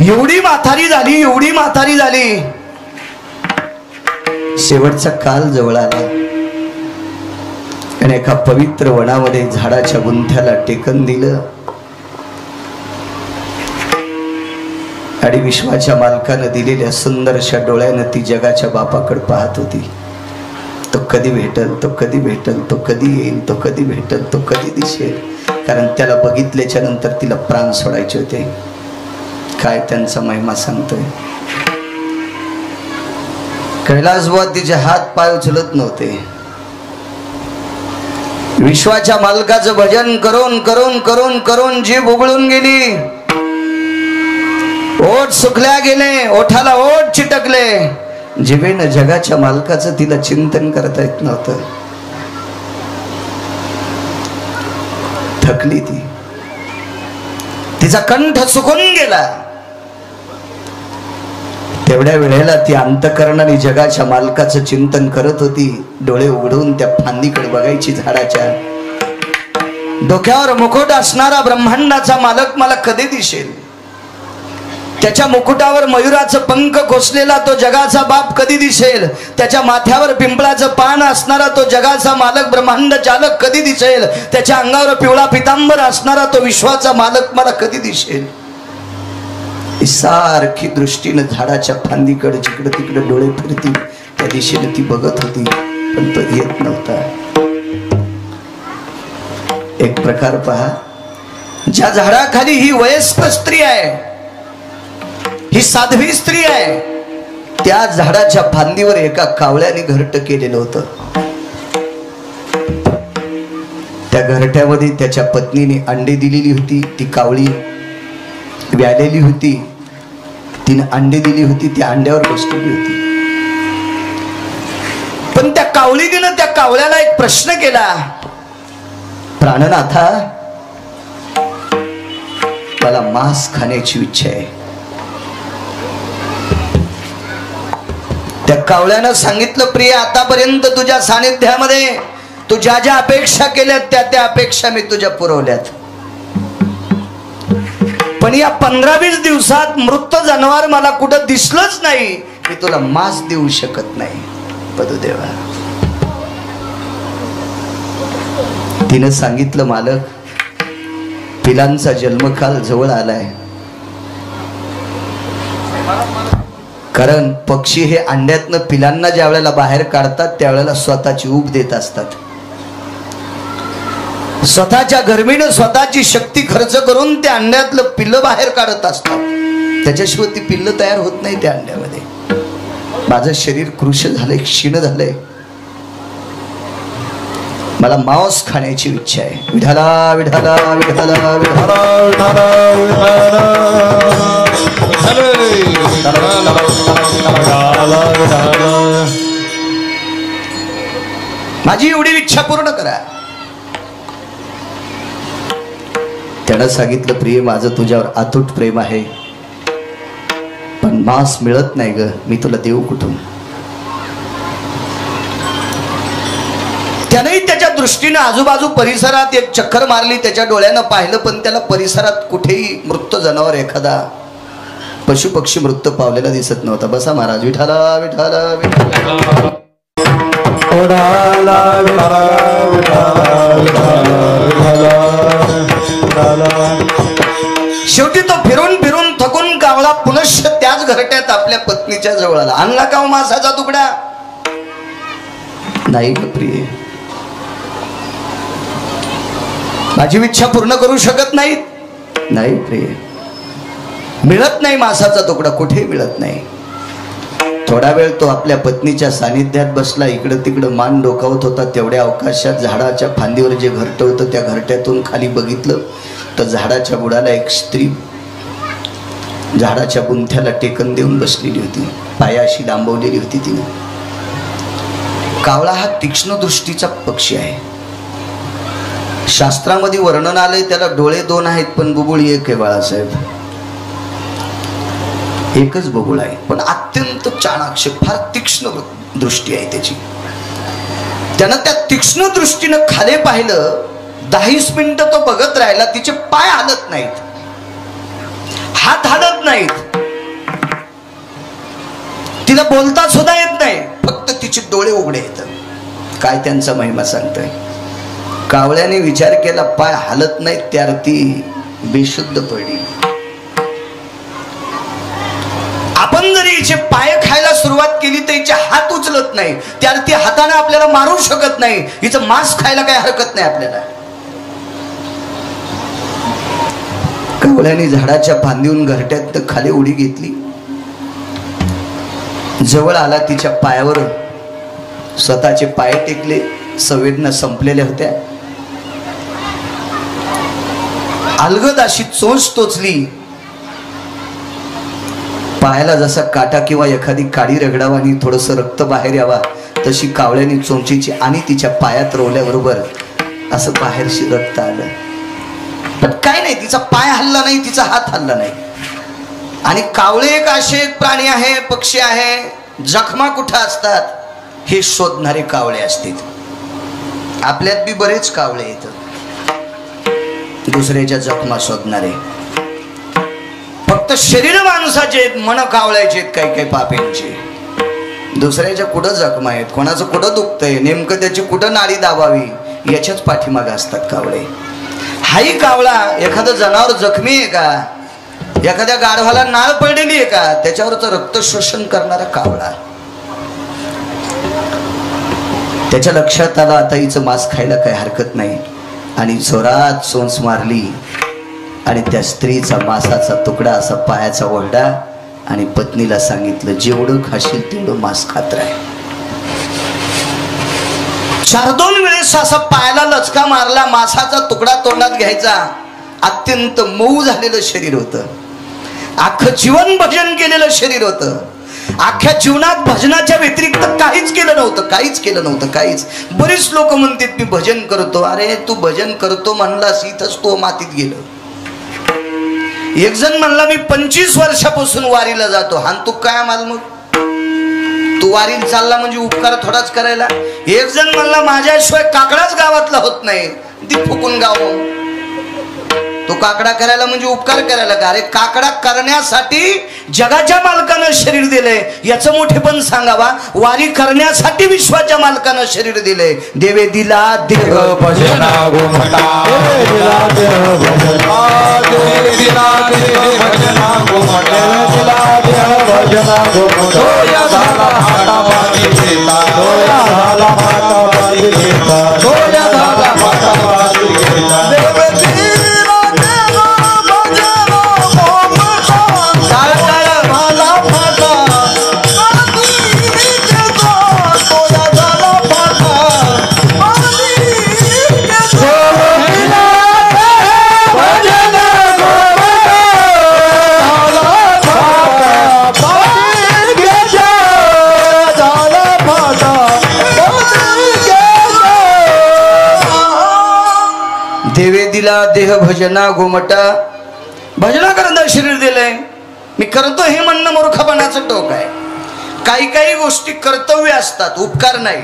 एवढी म्हातारी झाली, एवढी म्हातारी झाली, शेवटचा काल जवळ आला आणि एका पवित्र वनामध्ये झाडाच्या गुंथ्याला टेकन दिलं आणि विश्वाच्या मालकानं दिलेल्या सुंदरशा डोळ्यानं ती जगाच्या बापाकडे पाहत होती. तो कधी भेटल, तो कधी भेटल, तो कधी येईल, तो कधी भेटल, तो कधी दिसेल. कारण त्याला बघितल्याच्या नंतर तिला प्राण सोडायचे होते. काय त्यांचा महिमा सांगतोय. कैलासबुवा तिचे हात पाय उचलत नव्हते. विश्वाच्या मालकाचं भजन करून करून करून करून जीभ उघळून गेली. ओठ सुकल्या गेले, ओठाला ओठ चिटकले. जिभेनं जगाच्या मालकाचं तिला चिंतन करता येत नव्हतं. थकली ती, तिचा कंठ सुकून गेला. तेवढ्या वेळेला ती अंतःकरणाने जगाच्या मालकाचं चिंतन करत होती. डोळे उघडून त्या फांदीकडे बघायची. झाडाच्या डोक्यावर मुकुट असणारा ब्रह्मांडाचा मालक मला कधी दिसेल. त्याच्या मुकुटावर मयुराचं पंख खोसलेला तो जगाचा बाप कधी दिसेल. त्याच्या माथ्यावर पिंपळाचं पान असणारा तो जगाचा मालक ब्रह्मांड चालक कधी दिसेल. त्याच्या अंगावर पिवळा पितांबर असणारा तो विश्वाचा मालक मला कधी दिसेल. सारखी दृष्टीनं झाडाच्या फांदीकडे जिकडे तिकडे डोळे फिरतील त्या दिशेने ती बघत होती, पण तो येत नव्हता. एक प्रकार पहा, ज्या झाडाखाली ही वयस्क स्त्री आहे, ही साध्वी स्त्री आहे, त्या झाडाच्या फांदीवर एका कावळ्याने घरट केलेलं होतं. त्या घरट्यामध्ये त्याच्या पत्नीने अंडे दिलेली होती. ती कावळी व्यालेली होती, तिने अंडे दिली होती, त्या अंड्यावर बसलेली होती. पण त्या कावळीने त्या कावळ्याला एक प्रश्न केला, प्राणनाथा, मला मांस खाण्याची इच्छा आहे. त्या कावळ्यानं सांगितलं, प्रिय, आतापर्यंत तुझ्या सानिध्यामध्ये तू ज्या ज्या अपेक्षा केल्यात त्या त्या अपेक्षा मी तुझ्या पुरवल्यात. पण या 15-20 दिवसात मृत जनावर मला कुठं दिसलंच नाही. मी तुला मांस देऊ शकत नाही पदुदेवा. तिनं सांगितलं, मालक, पिलांचा जन्मकाल जवळ आलाय. कारण पक्षी हे अंड्यातनं पिलांना ज्या वेळेला बाहेर काढतात त्यावेळेला स्वतःची ऊब देत असतात. स्वतःच्या गर्मीनं स्वतःची शक्ती खर्च करून त्या अंड्यातलं पिल्लं बाहेर काढत असतात. त्याच्याशिवाय ती पिल्लं तयार होत नाही त्या अंड्यामध्ये. माझं शरीर कृश झालंय, क्षीण झालंय, मला मांस खाण्याची इच्छा आहे. विठाला विठाला विठाला विठाला माझी एवढी इच्छा पूर्ण करा. त्यानं सांगितलं, प्रिय, माझं तुझ्यावर अतूट प्रेम आहे, पण मांस मिळत नाही ग, मी तुला देऊ कुठून. त्यानंही त्याच्या दृष्टीने आजूबाजू परिसरात एक चक्कर मारली, त्याच्या डोळ्यानं पाहिलं, पण त्याला परिसरात कुठेही मृत जनावर, एखादा पशु पक्षी मृत पावलेला दिसत नव्हता. बसा महाराज. विठाला विठाला विठाला शेवटी तो फिरून फिरून थकून कावळा पुनश्च त्याच घरट्यात आपल्या पत्नीच्या जवळ आला. आणला का मांसाचा तुकडा? नाही ग प्रिय, माझी इच्छा पूर्ण करू शकत नाही. नाही प्रिय, मिळत नाही मांसाचा तुकडा, कुठे मिळत नाही. थोडा वेळ तो आपल्या पत्नीच्या सानिध्यात बसला, इकडं तिकडं मान डोकावत होता. तेवढ्या अवकाशात झाडाच्या फांदीवर जे घरटं होतं त्या घरट्यातून खाली बघितलं तर झाडाच्या बुडाला एक स्त्री झाडाच्या गुंथ्याला टेकन देऊन बसलेली होती. पायाशी लांबवलेली होती तिने. कावळा हा तीक्ष्ण दृष्टीचा पक्षी आहे. शास्त्रामध्ये वर्णन आलंय त्याला डोळे 2 आहेत पण बुबुळ एक आहे. बाळासाहेब, एकच बबुळ आहे, पण अत्यंत चाणाक्ष, फार तीक्ष्ण दृष्टी आहे त्याची. त्यानं त्या तीक्ष्ण दृष्टीनं खाली पाहिलं. 10 मिनिटं तो बघत राहिला. तिचे पाय हलत नाहीत, हात हलत नाहीत. तिला बोलता सुद्धा येत नाही, फक्त तिचे डोळे उघडे येतात. काय त्यांचा महिमा सांगतोय. कावळ्याने विचार केला, पाय हालत नाहीत त्यावर ती बेशुद्ध पडली. आपण जरी हिचे पाय खायला सुरुवात केली तर हिचे हात उचलत नाही, त्यावर ती हाताने आपल्याला मारू शकत नाही. हिचं मांस खायला काही हरकत नाही आपल्याला. कावळ्याने झाडाच्या फांदीहून घरट्यात खाली उडी घेतली, जवळ आला, तिच्या पायावर स्वतःचे पाय टेकले. संवेदना संपलेल्या होत्या. अलगद अशी चोच टोचली. पायाला जसा काटा किंवा एखादी काडी रगडावा आणि थोडस रक्त बाहेर यावा तशी कावळ्याने चोंचीची आणि तिच्या पायात रोवल्याबरोबर असं बाहेरशी रक्त आलं. पण काय नाही, तिचा पाय हल्ला नाही, तिचा हात हल्ला नाही. आणि कावळे एक असे प्राणी आहे, पक्षी आहे, जखमा कुठं असतात हे शोधणारे कावळे असतात. आपल्यात बी बरेच कावळे येतात, दुसऱ्याच्या जखमा शोधणारे. फक्त शरीर माणसाचे आहेत, मन कावळ्याचे आहेत, काही काही पाप्यांचे. दुसऱ्याच्या कुठं जखमा आहेत, कोणाचं कुठं दुखतंय, नेमकं त्याची कुठं नाडी दाबावी याच्याच पाठीमागे असतात कावळे. हाही कावळा एखादं जनावर जखमी आहे का, एखाद्या गाढवाला नाळ पडलेली आहे का, त्याच्यावरच रक्त शोषण करणारा कावळा. त्याच्या लक्षात आलं आता हिचं मांस खायला काही हरकत नाही, आणि जोरात चोंच मारली आणि त्या स्त्रीचा मांसाचा तुकडा असा पायाचा ओढला आणि पत्नीला सांगितलं, जेवढं खाशील तेवढं मांस खात राह. 4-2 वेळेस असा पायाला लचका मारला, मांसाचा तुकडा तोंडात घ्यायचा. अत्यंत मऊ झालेलं शरीर होतं, अख्खं जीवन भजन केलेलं शरीर होतं. अख्ख्या जीवनात भजनाच्या व्यतिरिक्त काहीच केलं नव्हतं, काहीच केलं नव्हतं, काहीच. बरीच लोक म्हणतात मी भजन करतो. अरे तू भजन करतो म्हणलास इथंच तो मातीत गेलं. एक जण म्हणला मी 25 वर्षापासून वारीला जातो. हान तू काय माल, मग तू वारीला चालला म्हणजे उपकार थोडाच करायला. एक जण म्हणला माझ्याशिवाय काकडाच गावातला होत नाही, ती फुकून गाव. तो काकडा करायला म्हणजे उपकार करायला का? अरे काकडा करण्यासाठी जगाच्या मालकानं शरीर दिलंय, याचं मोठेपण सांगावा. वारी करण्यासाठी विश्वाच्या मालकानं शरीर दिलंय. देवे दिला देव भजना गोमटा, देवे दिला देव भजना, देवे दिला देव भजना गोमटा, देवे दिला देव भजना गोमटा. दोया झाला माता बाजी घेता, दोया झाला माता बाजी घेता, दोया झाला माता बाजी घेता. देवे देवे दिला देह भजना गोमटा. भजना करता शरीर दिलंय, मी करतो हे म्हणणं मूर्खपणाचं टोक आहे. काही काही गोष्टी कर्तव्य असतात, उपकार नाही.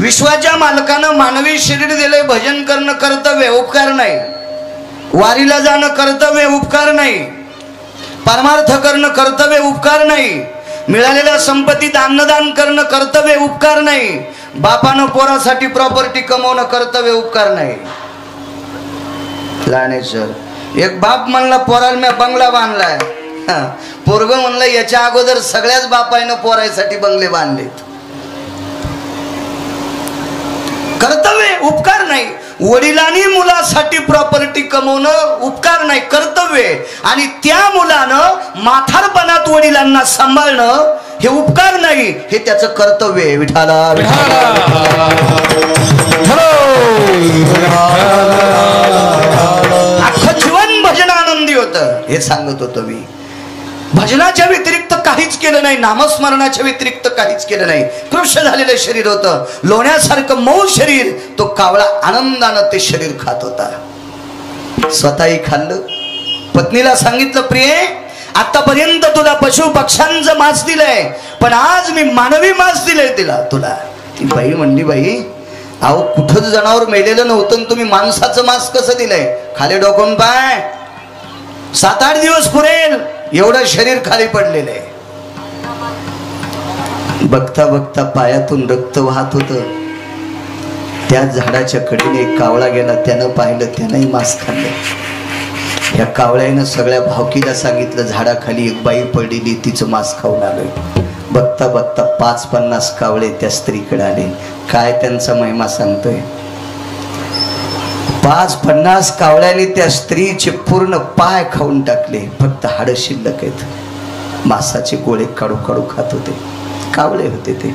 विश्वाच्या मालकानं मानवी शरीर दिलंय, भजन करणं कर्तव्य, उपकार नाही. वारीला जाणं कर्तव्य, उपकार नाही. परमार्थ करणं कर्तव्य, उपकार नाही. मिळालेल्या संपत्तीत अन्नदान करणं कर्तव्य, उपकार नाही. बापानं पोरासाठी प्रॉपर्टी कमवणं कर्तव्य, उपकार नाही. लानेश्वर एक बाप म्हणला पोराला मी बंगला बांधलाय, पोरग म्हणलं याच्या अगोदर सगळ्याच बापायनं पोरासाठी बंगले बांधलेत. कर्तव्य, उपकार नाही. वडिलांनी मुलासाठी प्रॉपर्टी कमवणं उपकार नाही, कर्तव्य. आणि त्या मुलानं म्हातारपणात वडिलांना सांभाळणं हे उपकार नाही, हे त्याचं कर्तव्य आहे. विठाला अख्खं जीवन भजन आनंदी होतं, हे सांगत होतो मी. भजनाच्या व्यतिरिक्त काहीच केलं नाही, नामस्मरणाच्या व्यतिरिक्त काहीच केलं नाही. कृष्ण झालेलं शरीर होतं, लोण्यासारखं मऊ शरीर. तो कावळा आनंदानं ते शरीर खात होता. स्वतःही खाल्लं, पत्नीला सांगितलं प्रिये आतापर्यंत तुला पशु पक्ष्यांचं मांस दिलंय, पण आज मी मानवी मांस दिलंय तिला तुला. ती बाई म्हणली बाई अहो कुठंच जनावर मेलेलं नव्हतं, तुम्ही माणसाचं मांस कसं दिलंय? खाली डोकून पाय, 7-8 दिवस पुरेल एवढं शरीर खाली पडलेलं आहे. बघता बघता पायातून रक्त वाहत होतं. त्या झाडाच्या कडेने एक कावळा गेला. त्यानं पाहिलं, त्यानंही मांस खाल्लं. या कावळ्यानं सगळ्या भावकीला सांगितलं, झाडाखाली एक बाई पडलेली, तिचं मांस खाऊन आलोय. बघता बघता 50 कावळे त्या स्त्रीकडे आले. काय त्यांचा महिमा सांगतोय. 50 कावळ्यांनी त्या स्त्रीचे पूर्ण पाय खाऊन टाकले. फक्त हाड शिल्लक आहेत. मांसाचे गोळे काढू काढू खात होते. कावळे होते ते.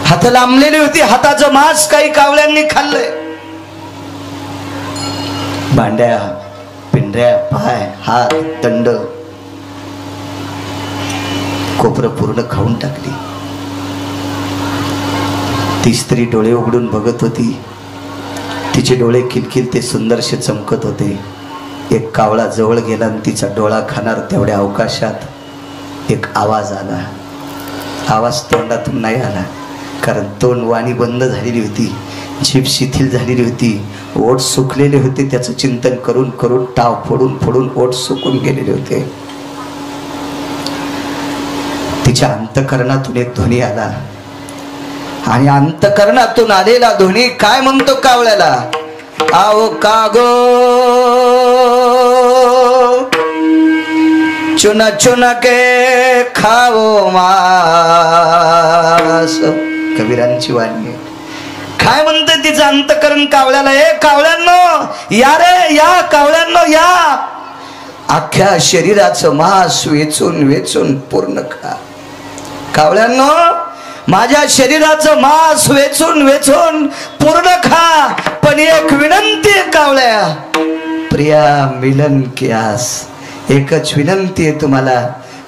हात लांबलेली होती. हाताचं मांस काही कावळ्यांनी खाल्लंय. भांड्या, पिंढऱ्या, पाय, हात, दंड, कोपरं पूर्ण खाऊन टाकली. ती स्त्री डोळे उघडून बघत होती. तिचे डोळे किलकिल ते सुंदरशे चमकत होते. एक कावळा जवळ गेला आणि तिचा डोळा खाणार तेवढ्या अवकाशात एक आवाज आला. आवाज तोंडातून नाही आला, कारण तोंड वाणी बंद झालेली होती, जीभ शिथिल झालेली होती, ओठ सुकलेले होते. त्याचं चिंतन करून करून टाव फोडून फोडून ओठ सुकून गेलेले होते. तिच्या अंतकरणातून एक ध्वनी आला आणि अंतकरणातून आलेला ध्वनी काय म्हणतो कावळ्याला, आओ कागो चुन चुन के खाओ मास. कबीरांची वाणी आहे. काय म्हणते तिचं अंतकरण कावळ्याला, ए कावळ्यांनो या रे, या कावळ्यांनो या. अख्ख्या शरीराचं मांस वेचून वेचून पूर्ण खा. कावळ्यांनो माझ्या शरीराचं मांस वेचून वेचून पूर्ण खा. पण एक विनंती आहे कावळ्या, प्रिया मिलन की आस. एकच विनंती आहे तुम्हाला,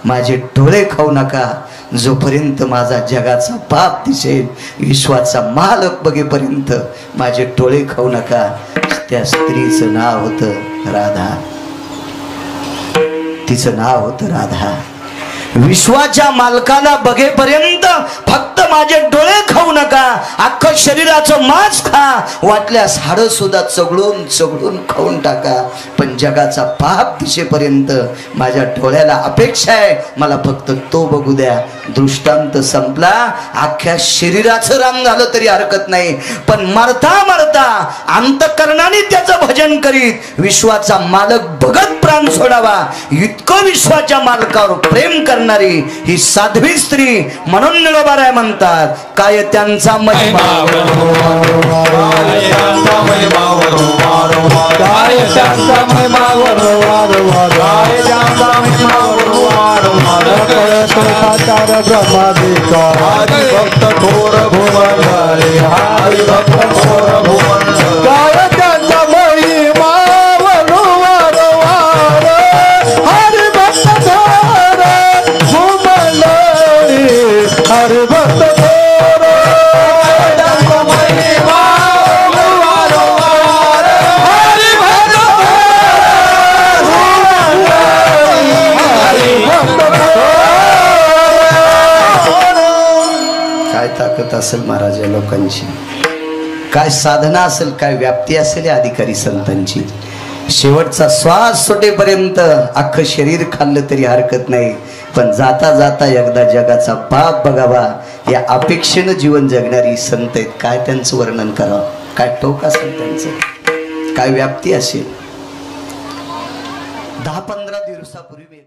माझे डोळे खाऊ नका. जोपर्यंत माझा जगाचा बाप दिसेल, विश्वाचा मालक बघेपर्यंत माझे डोळे खाऊ नका. त्या स्त्रीचं नाव होतं राधा. तिचं नाव होतं राधा. विश्वाच्या मालकाला बघेपर्यंत फक्त माझे डोळे खाऊ नका. अख्खं शरीराचं मांस खा. वाटल्यास हाडं सुद्धा चगळून चगळून खाऊन टाका. पण जगाचा पाप दिसेपर्यंत माझ्या डोळ्याला अपेक्षा आहे, मला फक्त तो बघू द्या. दृष्टांत संपला. अख्ख्या शरीराचं राम झालं तरी हरकत नाही, पण मरता मरता अंतकरणाने त्याचं भजन करीत विश्वाचा मालक बघत प्राण सोडावा. इतकं विश्वाच्या मालकावर प्रेम करणारी ही साध्वी स्त्री. म्हणून निळोबाराय म्हणतात, काय त्यांचा महिमा, भक्त थोर भुवन हरि भक्त थोर भुवन काय त्यांचा महिमा वरवार हरि भक्त थोर भुवन हरि भक्त थोर त्यांचा महिमा वरवार हरि भक्त हरि भक्त. काय ताकद असेल महाराज या लोकांची, काय साधना असेल, काय व्याप्ती असेल या अधिकारी संतांची. शेवटचा श्वास सुटेपर्यंत अख्खं शरीर खाल्लं तरी हरकत नाही, पण जाता जाता एकदा जगाचा बाप बघावा या अपेक्षेनं जीवन जगणारी संत आहेत. काय त्यांचं वर्णन करावं, काय टोक असेल त्यांचं, काय व्याप्ती असेल. 10-15 दिवसापूर्वी